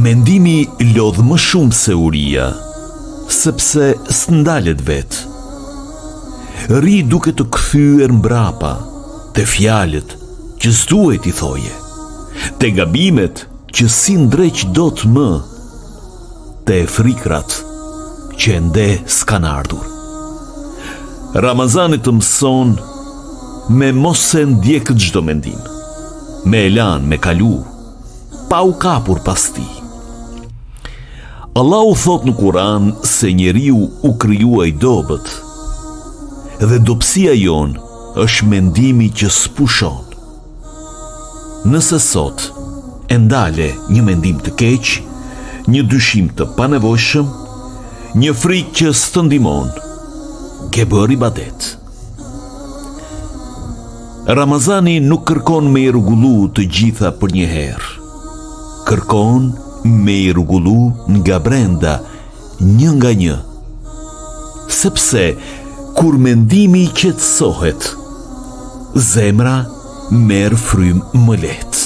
Mendimi lodh më shumë se uria, sepse s'ndalet vetë. Ri duke të kthyer mbrapa, te fjalët që s'duhet I thoje, te gabimet që si ndreq dot më, te frikrat që ende s'kan ardhur. Ramazani të mëson me mos se ndjek çdo mendim, me elan, me kalu, pa u kapur pas tij. Allahu thot në Kur'an se njeriu u krijuar I dobët, dhe dobësia jon është mendimi që s'pushon. Nëse sot e ndale një mendim të keq, një dyshim të panevojshëm, një frikë që s'të ndihmon, ke bërë ibadet. Ramazani nuk kërkon me I rregullu të gjitha për një herë. Kërkon me I rregullu nga brenda, një nga një. Sepse kur mendimi qetësohet, zemra merr frymë më lehtë.